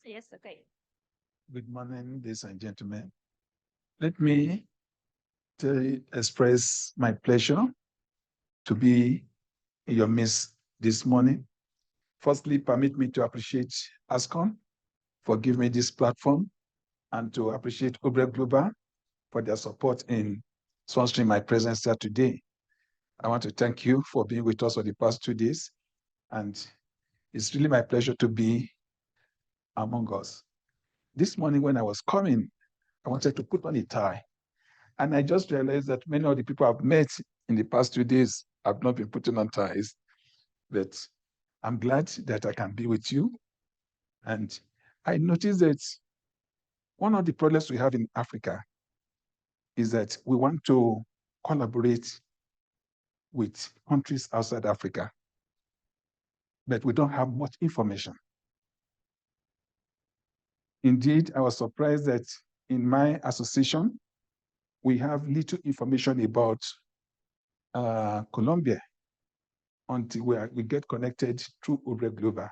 Yes, okay. Good morning, ladies and gentlemen. Let me express my pleasure to be in your midst this morning. Firstly, permit me to appreciate ASCON for giving me this platform and to appreciate Obre Global for their support in sponsoring my presence here today. I want to thank you for being with us for the past 2 days, and it's really my pleasure to be among us. This morning when I was coming, I wanted to put on a tie. And I just realized that many of the people I've met in the past 2 days have not been putting on ties. But I'm glad that I can be with you. And I noticed that one of the problems we have in Africa is that we want to collaborate with countries outside Africa, but we don't have much information. Indeed, I was surprised that in my association, we have little information about Colombia until we get connected through Obre Global.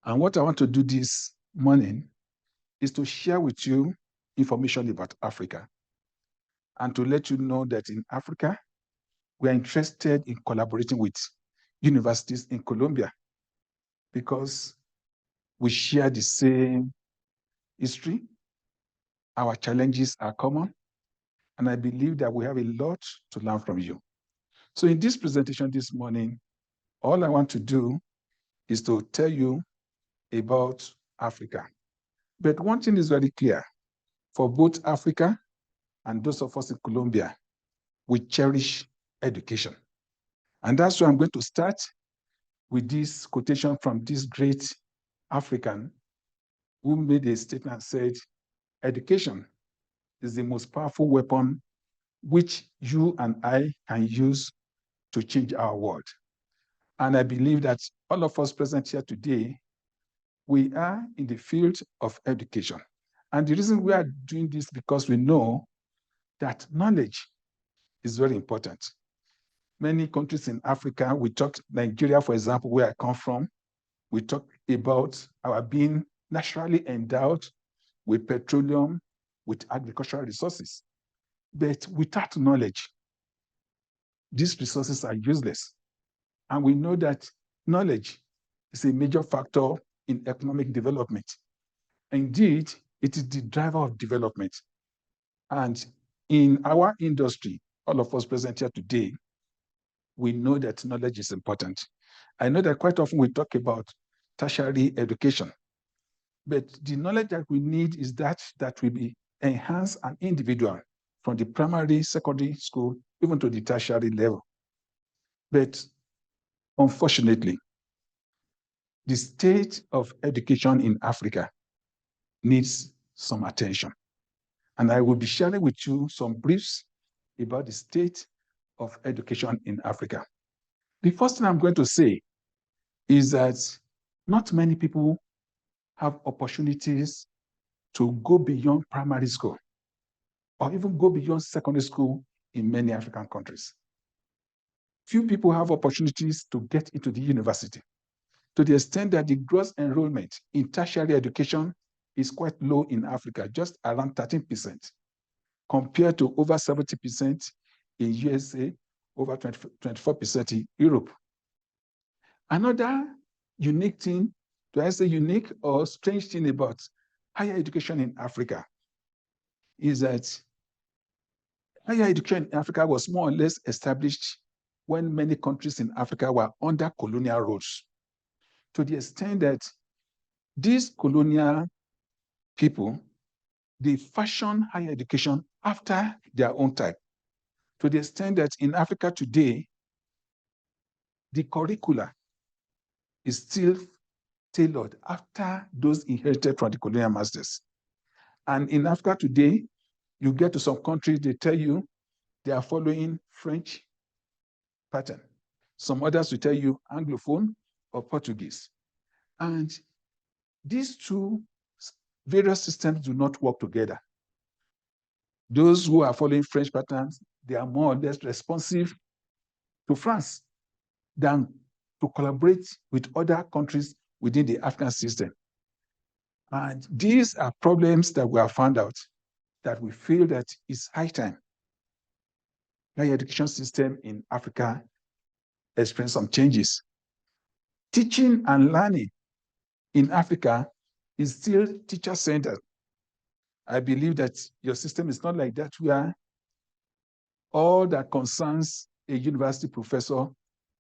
And what I want to do this morning is to share with you information about Africa and to let you know that in Africa, we are interested in collaborating with universities in Colombia because we share the same history, our challenges are common, and I believe that we have a lot to learn from you. So in this presentation this morning, all I want to do is to tell you about Africa. But one thing is very clear, for both Africa and those of us in Colombia, we cherish education. And that's why I'm going to start with this quotation from this great African who made a statement and said, education is the most powerful weapon which you and I can use to change our world. And I believe that all of us present here today, we are in the field of education. And the reason we are doing this because we know that knowledge is very important. Many countries in Africa, we talk Nigeria, for example, where I come from, we talk about our being naturally endowed with petroleum, with agricultural resources. But without knowledge, these resources are useless. And we know that knowledge is a major factor in economic development. Indeed, it is the driver of development. And in our industry, all of us present here today, we know that knowledge is important. I know that quite often we talk about tertiary education, but the knowledge that we need is that will be enhance an individual from the primary, secondary school, even to the tertiary level. But unfortunately, the state of education in Africa needs some attention. And I will be sharing with you some briefs about the state of education in Africa. The first thing I'm going to say is that not many people have opportunities to go beyond primary school or even go beyond secondary school in many African countries. Few people have opportunities to get into the university, to the extent that the gross enrollment in tertiary education is quite low in Africa, just around 13%, compared to over 70% in USA, over 24% in Europe. Another unique thing, do I say unique or strange thing about higher education in Africa is that higher education in Africa was more or less established when many countries in Africa were under colonial rules, to the extent that these colonial people, they fashion higher education after their own type, to the extent that in Africa today, the curricula is still tailored after those inherited from the colonial masters. And in Africa today, you get to some countries, they tell you they are following French pattern. Some others will tell you Anglophone or Portuguese. And these two various systems do not work together. Those who are following French patterns, they are more or less responsive to France than to collaborate with other countries within the African system. And these are problems that we have found out that we feel that it's high time higher education system in Africa experience some changes. Teaching and learning in Africa is still teacher-centered. I believe that your system is not like that, where all that concerns a university professor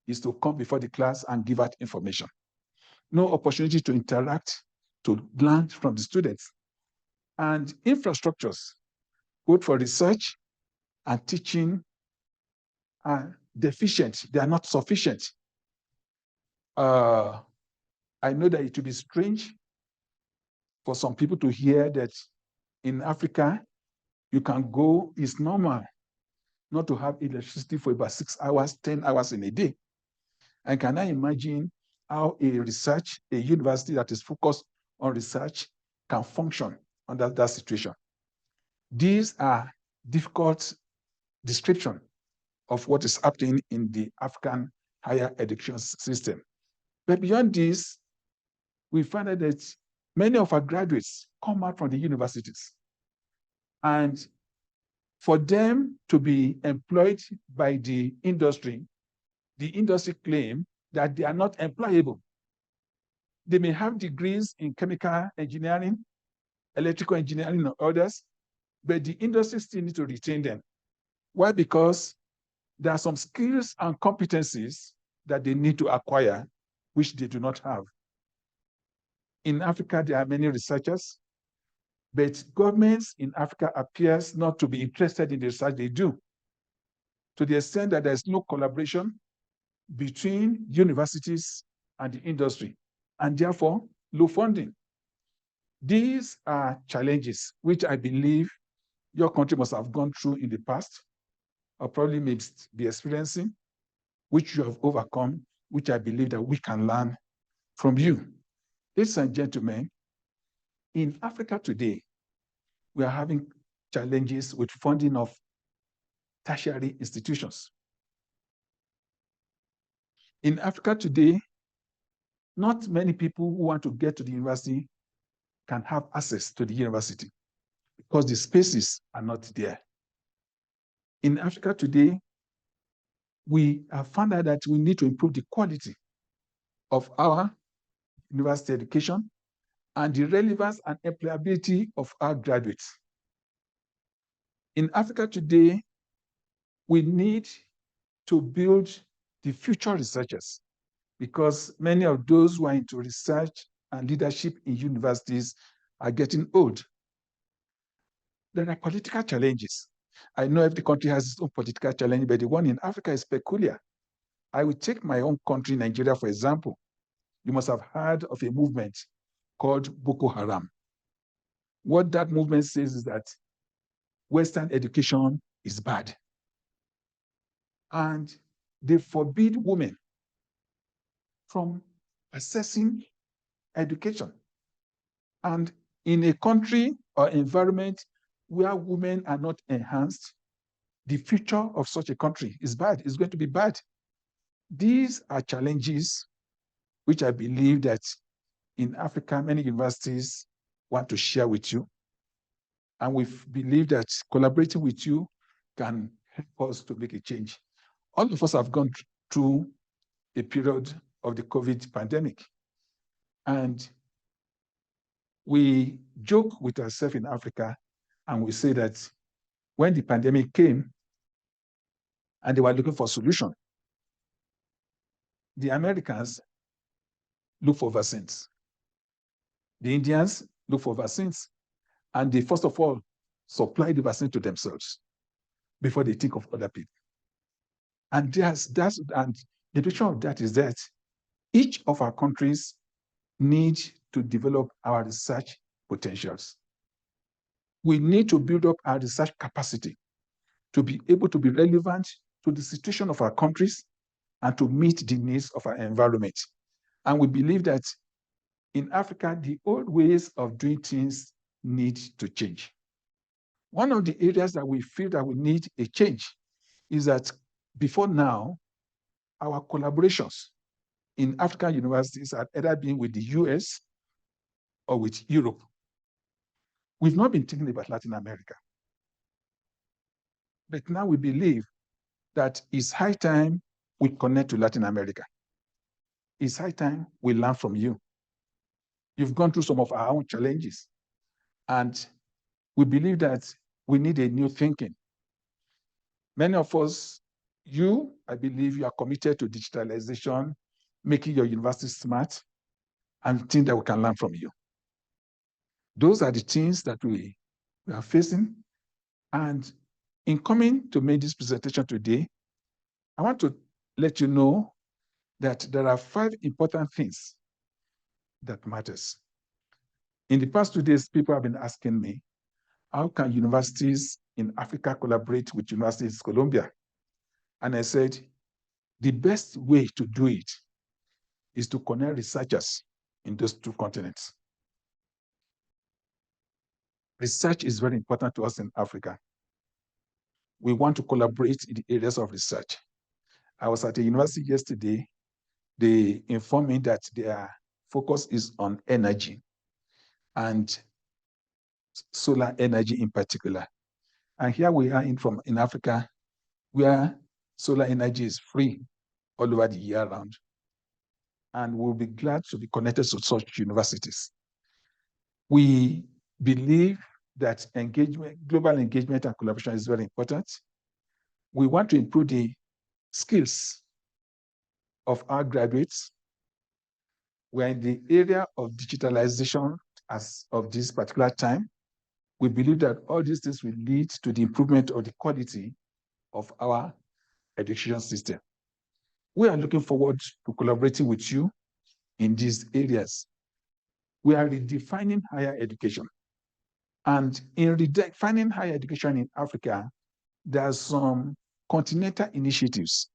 is to come before the class and give out information. No opportunity to interact, to learn from the students. And infrastructures, both for research and teaching, are deficient. They are not sufficient. I know that it will be strange for some people to hear that in Africa, you can go, it's normal not to have electricity for about 6 hours, 10 hours in a day. And can I imagine how a university that is focused on research can function under that situation? These are difficult description of what is happening in the African higher education system. But beyond this, we find out that many of our graduates come out from the universities. And for them to be employed by the industry claim that they are not employable. They may have degrees in chemical engineering, electrical engineering, or others, but the industry still needs to retain them. Why? Because there are some skills and competencies that they need to acquire, which they do not have. In Africa, there are many researchers, but governments in Africa appears not to be interested in the research they do, to the extent that there's no collaboration between universities and the industry, and therefore low funding. These are challenges which I believe your country must have gone through in the past, or probably may be experiencing, which you have overcome, which I believe that we can learn from you. Ladies and gentlemen, in Africa today, we are having challenges with funding of tertiary institutions. In Africa today, not many people who want to get to the university can have access to the university because the spaces are not there. In Africa today, we have found out that we need to improve the quality of our university education and the relevance and employability of our graduates. In Africa today, we need to build the future researchers, because many of those who are into research and leadership in universities are getting old. There are political challenges. I know every country has its own political challenge, but the one in Africa is peculiar. I will take my own country, Nigeria, for example. You must have heard of a movement called Boko Haram. What that movement says is that Western education is bad. And they forbid women from accessing education. And in a country or environment where women are not enhanced, the future of such a country is bad. It's going to be bad. These are challenges which I believe that in Africa, many universities want to share with you. And we believe that collaborating with you can help us to make a change. All of us have gone through a period of the COVID pandemic. And we joke with ourselves in Africa, and we say that when the pandemic came and they were looking for a solution, the Americans look for vaccines. The Indians look for vaccines. And they, first of all, supply the vaccine to themselves before they think of other people. And and the picture of that is that each of our countries need to develop our research potentials. We need to build up our research capacity to be able to be relevant to the situation of our countries and to meet the needs of our environment. And we believe that in Africa, the old ways of doing things need to change. One of the areas that we feel that we need a change is that before now, our collaborations in African universities had either been with the US or with Europe. We've not been thinking about Latin America. But now we believe that it's high time we connect to Latin America. It's high time we learn from you. You've gone through some of our own challenges, and we believe that we need a new thinking. Many of us, I believe you are committed to digitalization, making your university smart, and think that we can learn from you. Those are the things that we are facing. And in coming to make this presentation today, I want to let you know that there are 5 important things that matters. In the past 2 days, people have been asking me, how can universities in Africa collaborate with universities in Colombia? And I said, the best way to do it is to connect researchers in those 2 continents. Research is very important to us in Africa. We want to collaborate in the areas of research. I was at a university yesterday. They informed me that their focus is on energy and solar energy in particular. And here we are in Africa, where solar energy is free all over the year round. And we'll be glad to be connected to such universities. We believe that global engagement and collaboration is very important. We want to improve the skills of our graduates. We're in the area of digitalization as of this particular time. We believe that all these things will lead to the improvement of the quality of our education system. We are looking forward to collaborating with you in these areas. We are redefining higher education. And in redefining higher education in Africa, there are some continental initiatives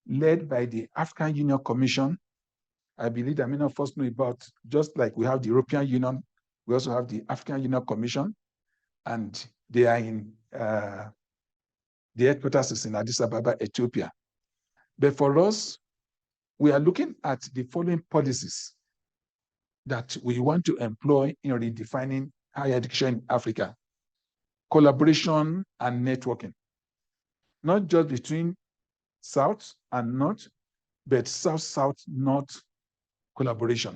led by the African Union Commission. I believe that many of us know about, just like we have the European Union, we also have the African Union Commission, and they are in, the headquarters is in Addis Ababa, Ethiopia. But for us, we are looking at the following policies that we want to employ in redefining higher education in Africa: collaboration and networking, not just between South and North, but South-South-North collaboration.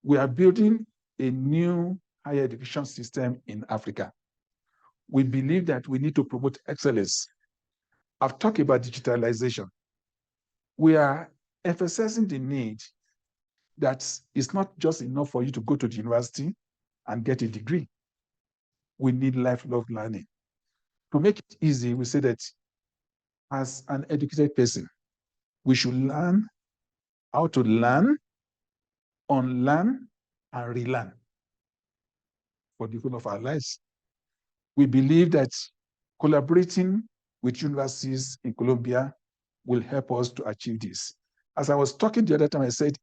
We are building a new higher education system in Africa. We believe that we need to promote excellence. I've talked about digitalization. We are emphasizing the need that it's not just enough for you to go to the university and get a degree. We need lifelong learning. To make it easy, we say that as an educated person, we should learn how to learn, unlearn, and relearn for the whole of our lives. We believe that collaborating with universities in Colombia will help us to achieve this. As I was talking the other time, I said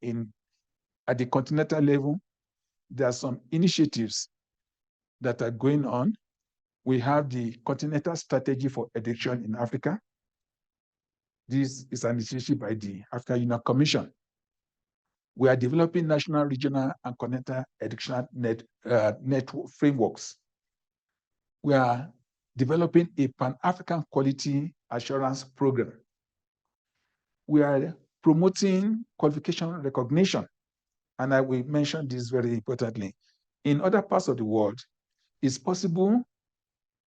at the continental level, there are some initiatives that are going on. We have the Continental Strategy for Education in Africa. This is an initiative by the African Union Commission. We are developing national, regional, and continental educational network frameworks. We are developing a Pan-African Quality Assurance Program. We are promoting qualification recognition, and I will mention this very importantly. In other parts of the world, it's possible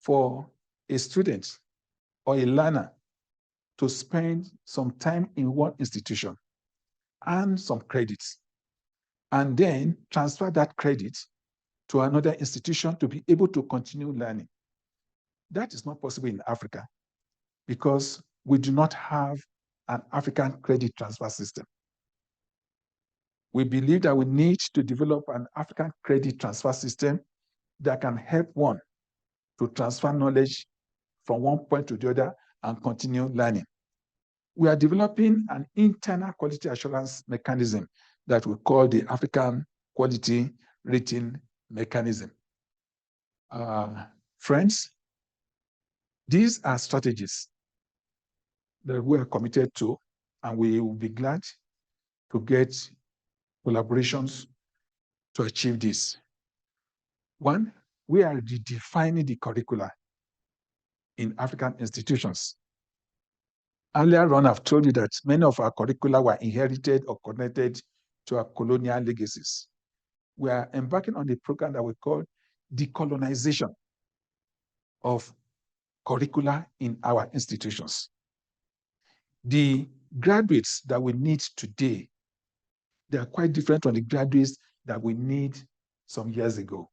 for a student or a learner to spend some time in one institution and some credits, and then transfer that credit to another institution to be able to continue learning. That is not possible in Africa because we do not have an African credit transfer system. We believe that we need to develop an African credit transfer system that can help one to transfer knowledge from one point to the other and continue learning. We are developing an internal quality assurance mechanism that we call the African Quality Rating Mechanism. Friends, these are strategies that we are committed to, and we will be glad to get collaborations to achieve this. One, we are redefining the curricula in African institutions. Earlier on, I've told you that many of our curricula were inherited or connected to our colonial legacies. We are embarking on a program that we call decolonization of curricula in our institutions. The graduates that we need today, they are quite different from the graduates that we need some years ago.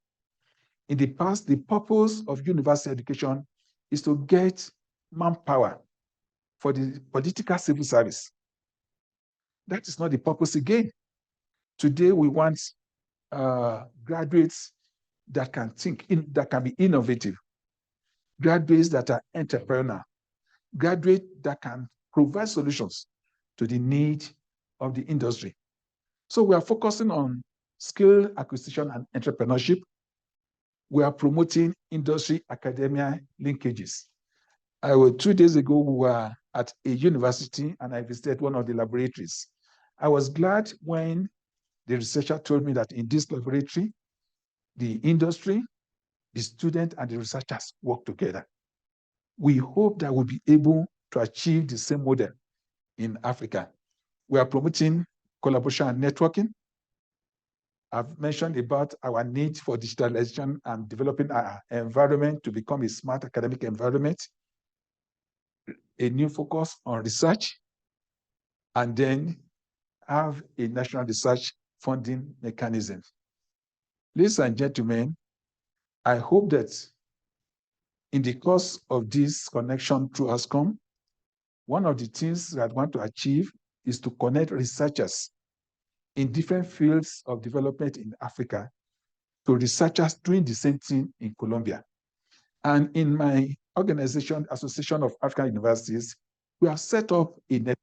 In the past, the purpose of university education is to get manpower for the political civil service. That is not the purpose again. Today, we want graduates that can think, that can be innovative, graduates that are entrepreneurial, graduates that can provide solutions to the need of the industry. So we are focusing on skill acquisition and entrepreneurship. We are promoting industry-academia linkages. 2 days ago, we were at a university and I visited one of the laboratories. I was glad when the researcher told me that in this laboratory, the industry, the student, and the researchers work together. We hope that we'll be able to achieve the same model in Africa. We are promoting collaboration and networking. I've mentioned about our need for digitalization and developing our environment to become a smart academic environment, a new focus on research, and then have a national research funding mechanism. Ladies and gentlemen, I hope that in the course of this connection through ASCOM, one of the things that I want to achieve is to connect researchers in different fields of development in Africa to researchers doing the same thing in Colombia. And in my organization, Association of African Universities, we have set up a network.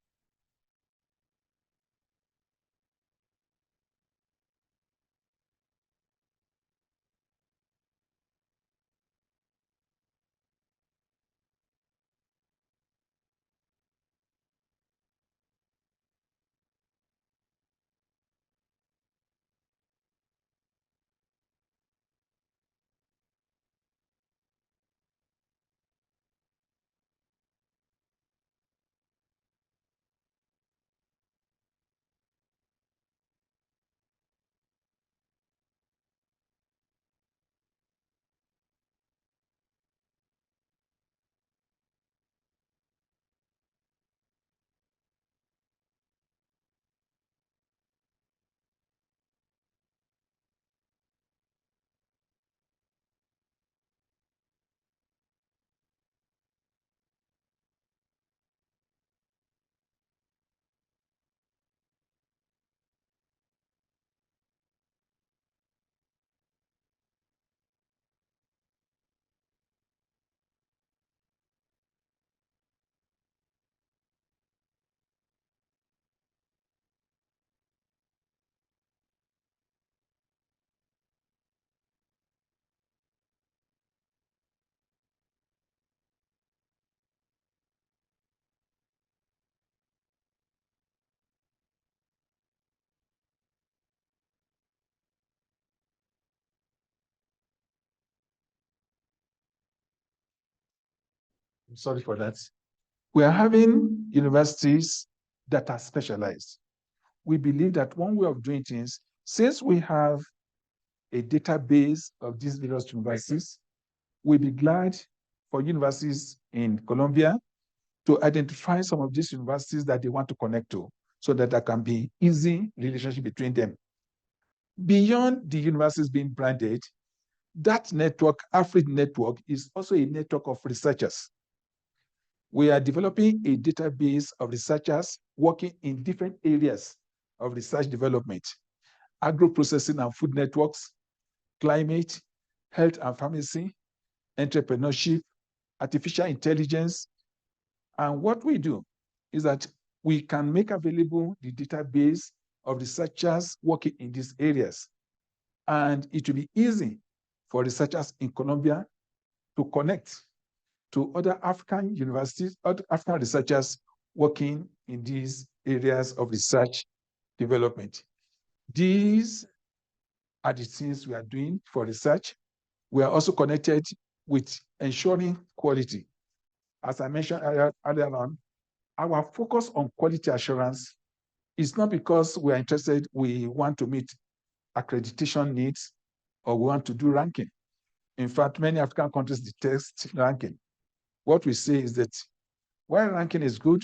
I'm sorry for that. We are having universities that are specialized. We believe that one way of doing things, since we have a database of these various universities, we'll be glad for universities in Colombia to identify some of these universities that they want to connect to so that there can be easy relationship between them. Beyond the universities being branded, that network, Africa Network, is also a network of researchers. We are developing a database of researchers working in different areas of research development, agro-processing and food networks, climate, health and pharmacy, entrepreneurship, artificial intelligence. And what we do is that we can make available the database of researchers working in these areas. And it will be easy for researchers in Colombia to connect to other African universities, other African researchers working in these areas of research development. These at the things we are doing for research. We are also connected with ensuring quality. As I mentioned earlier on, our focus on quality assurance is not because we are interested, we want to meet accreditation needs or we want to do ranking. In fact, many African countries detest ranking. What we say is that while ranking is good,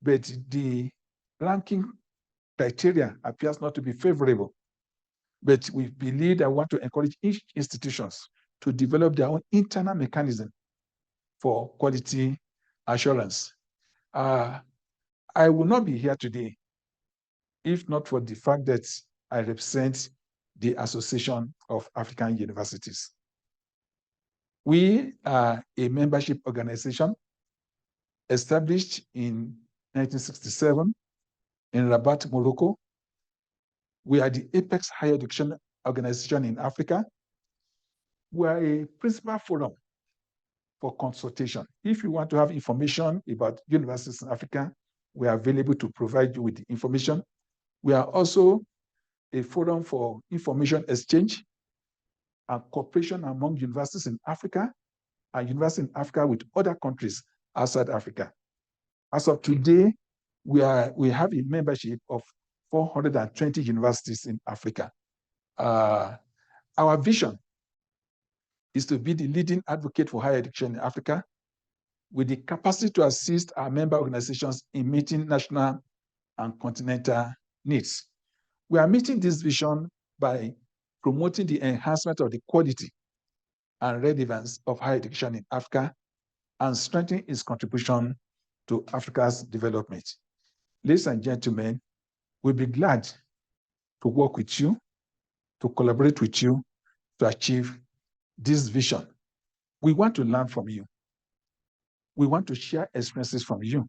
but the ranking criteria appears not to be favorable. But we believe that we want to encourage each institutions to develop their own internal mechanism for quality assurance. I will not be here today if not for the fact that I represent the Association of African Universities. We are a membership organization established in 1967 in Rabat, Morocco. We are the apex higher education organization in Africa. We are a principal forum for consultation. If you want to have information about universities in Africa, we are available to provide you with the information. We are also a forum for information exchange and cooperation among universities in Africa and universities in Africa with other countries outside Africa. As of today, we have a membership of 420 universities in Africa. Our vision is to be the leading advocate for higher education in Africa with the capacity to assist our member organizations in meeting national and continental needs. We are meeting this vision by promoting the enhancement of the quality and relevance of higher education in Africa and strengthening its contribution to Africa's development. Ladies and gentlemen, we'll be glad to work with you, to collaborate with you to achieve this vision. We want to learn from you. We want to share experiences from you.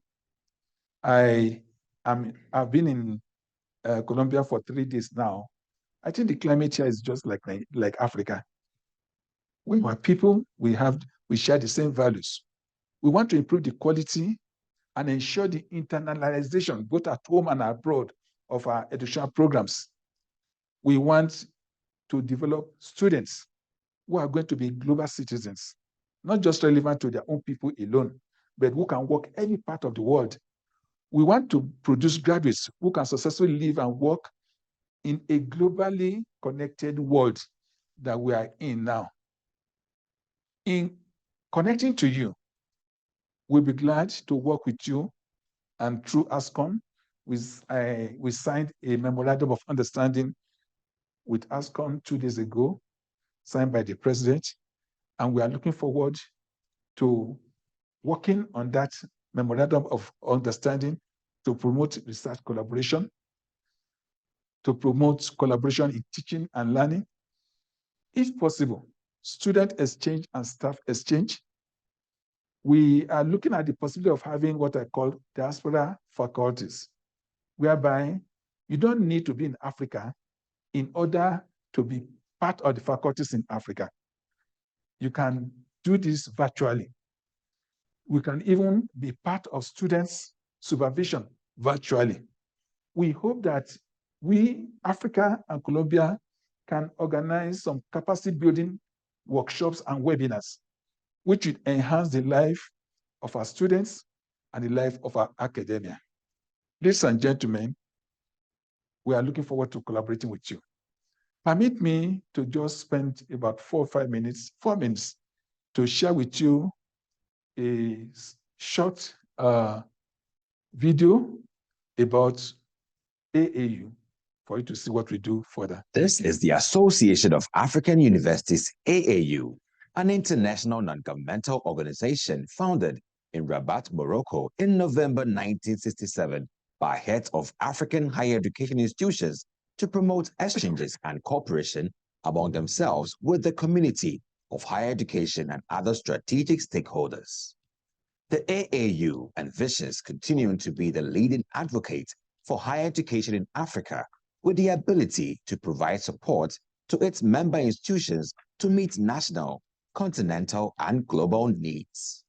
I've been in Colombia for 3 days now. I think the climate here is just like Africa. We are people, we share the same values. We want to improve the quality and ensure the internalization, both at home and abroad, of our educational programs. We want to develop students who are going to be global citizens, not just relevant to their own people alone, but who can work any part of the world. We want to produce graduates who can successfully live and work in a globally connected world that we are in now. In connecting to you, we'll be glad to work with you, and through ASCON, we signed a memorandum of understanding with ASCON 2 days ago, signed by the president, and we are looking forward to working on that memorandum of understanding to promote research collaboration, to promote collaboration in teaching and learning, if possible, student exchange and staff exchange. We are looking at the possibility of having what I call diaspora faculties, whereby you don't need to be in Africa in order to be part of the faculties in Africa. You can do this virtually. We can even be part of students' supervision virtually. We hope that we, Africa and Colombia, can organize some capacity building workshops and webinars, which would enhance the life of our students and the life of our academia. Ladies and gentlemen, we are looking forward to collaborating with you. Permit me to just spend about 4 or 5 minutes, 4 minutes, to share with you a short video about AAU for you to see what we do further. This is the Association of African Universities, AAU, an international non-governmental organization founded in Rabat, Morocco in November 1967 by heads of African higher education institutions to promote exchanges and cooperation among themselves with the community of higher education and other strategic stakeholders. The AAU envisions continuing to be the leading advocate for higher education in Africa with the ability to provide support to its member institutions to meet national, continental, and global needs.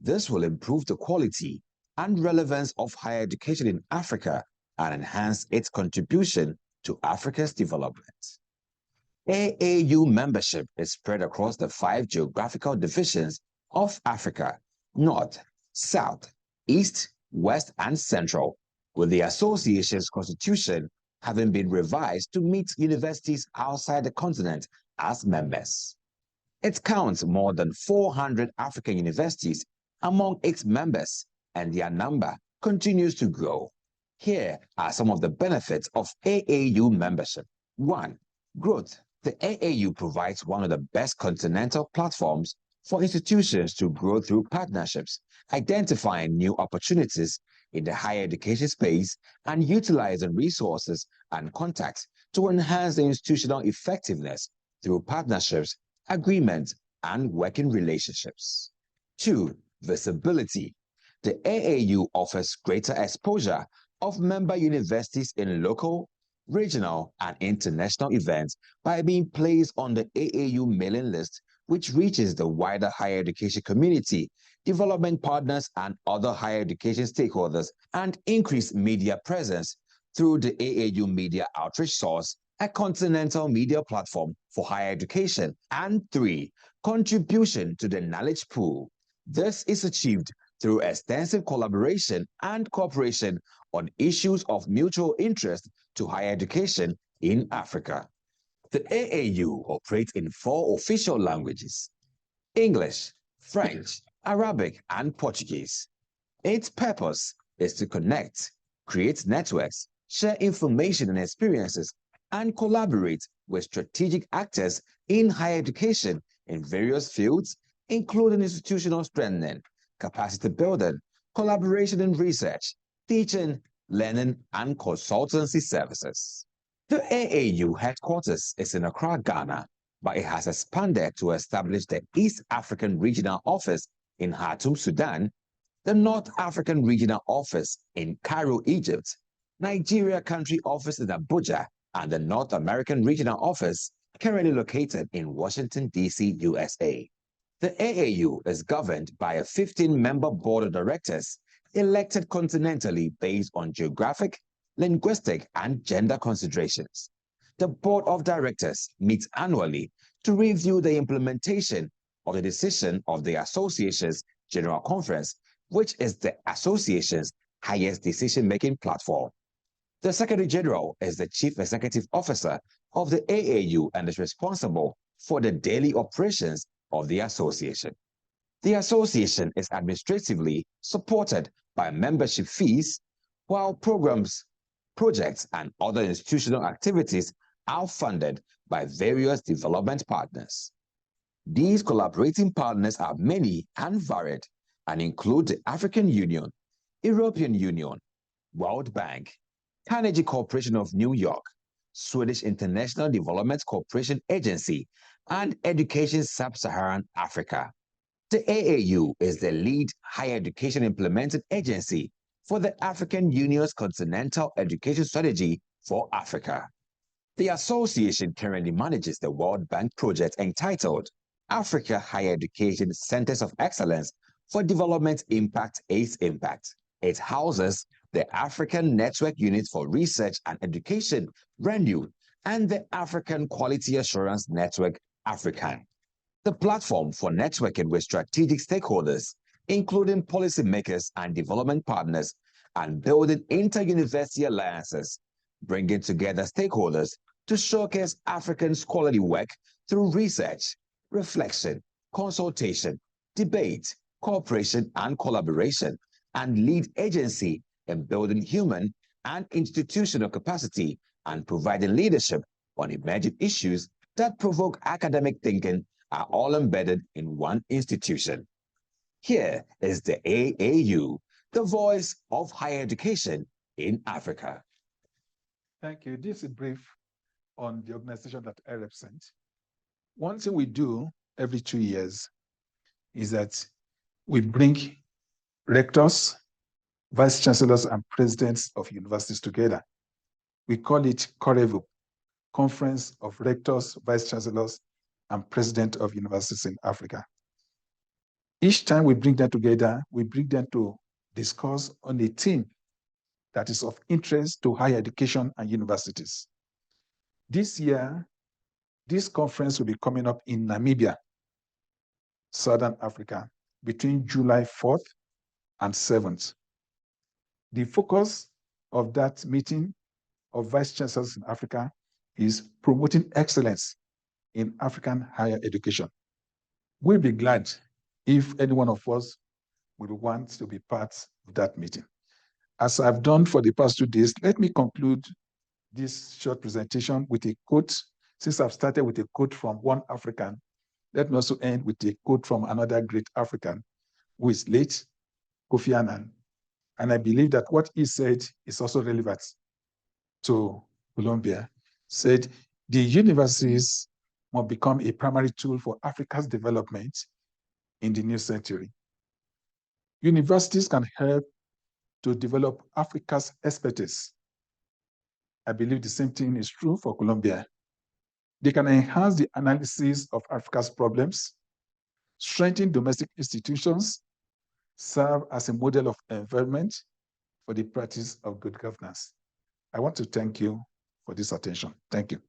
This will improve the quality and relevance of higher education in Africa and enhance its contribution to Africa's development. AAU membership is spread across the 5 geographical divisions of Africa: North, South, East, West, and Central, with the association's constitution having been revised to meet universities outside the continent as members. It counts more than 400 African universities among its members, and their number continues to grow. Here are some of the benefits of AAU membership. 1. Growth. The AAU provides one of the best continental platforms for institutions to grow through partnerships, identifying new opportunities in the higher education space, and utilizing resources and contacts to enhance the institutional effectiveness through partnerships, agreements, and working relationships. 2. Visibility. The AAU offers greater exposure of member universities in local, regional, and international events by being placed on the AAU mailing list, which reaches the wider higher education community, development partners, and other higher education stakeholders, and increased media presence through the AAU Media Outreach Source, a continental media platform for higher education. And 3. Contribution to the knowledge pool. This is achieved through extensive collaboration and cooperation on issues of mutual interest to higher education in Africa. The AAU operates in 4 official languages: English, French, Arabic, and Portuguese. Its purpose is to connect, create networks, share information and experiences, and collaborate with strategic actors in higher education in various fields, including institutional strengthening, capacity building, collaboration in research, teaching, learning, and consultancy services. The AAU headquarters is in Accra, Ghana, but it has expanded to establish the East African Regional Office in Khartoum, Sudan, the North African Regional Office in Cairo, Egypt, Nigeria Country Office in Abuja, and the North American Regional Office currently located in Washington, D.C., USA. The AAU is governed by a 15-member board of directors elected continentally based on geographic, linguistic, and gender considerations. The board of directors meets annually to review the implementation of the decision of the association's General Conference, which is the association's highest decision-making platform. The Secretary General is the Chief Executive Officer of the AAU and is responsible for the daily operations of the association. The association is administratively supported by membership fees, while programs, projects, and other institutional activities are funded by various development partners. These collaborating partners are many and varied and include the African Union, European Union, World Bank, Carnegie Corporation of New York, Swedish International Development Cooperation Agency, and Education Sub-Saharan Africa. The AAU is the lead higher education implementing agency for the African Union's Continental Education Strategy for Africa. The association currently manages the World Bank project entitled Africa Higher Education Centers of Excellence for Development Impact ACE Impact. It houses the African Network Unit for Research and Education, RENU, and the African Quality Assurance Network, AFRICAN. The platform for networking with strategic stakeholders, including policymakers and development partners, and building inter-university alliances, bringing together stakeholders to showcase Africans' quality work through research, reflection, consultation, debate, cooperation, and collaboration, and lead agency in building human and institutional capacity and providing leadership on emerging issues that provoke academic thinking are all embedded in one institution. Here is the AAU, the voice of higher education in Africa. Thank you. This is a brief on the organization that I represent. One thing we do every 2 years is that we bring rectors, vice chancellors, and presidents of universities together. We call it COREVU, Conference of Rectors, Vice Chancellors, and President of Universities in Africa. Each time we bring them together, we bring them to discuss on a theme that is of interest to higher education and universities. This year, This conference will be coming up in Namibia, Southern Africa, between July 4th and 7th. The focus of that meeting of vice chancellors in Africa is promoting excellence in African higher education. We'll be glad if any one of us will want to be part of that meeting. As I've done for the past 2 days, let me conclude this short presentation with a quote. Since I've started with a quote from one African, let me also end with a quote from another great African who is late, Kofi Annan. And I believe that what he said is also relevant to Colombia. Said, the universities must become a primary tool for Africa's development in the new century. Universities can help to develop Africa's expertise. I believe the same thing is true for Colombia. They can enhance the analysis of Africa's problems, strengthen domestic institutions, serve as a model of environment for the practice of good governance. I want to thank you for this attention. Thank you.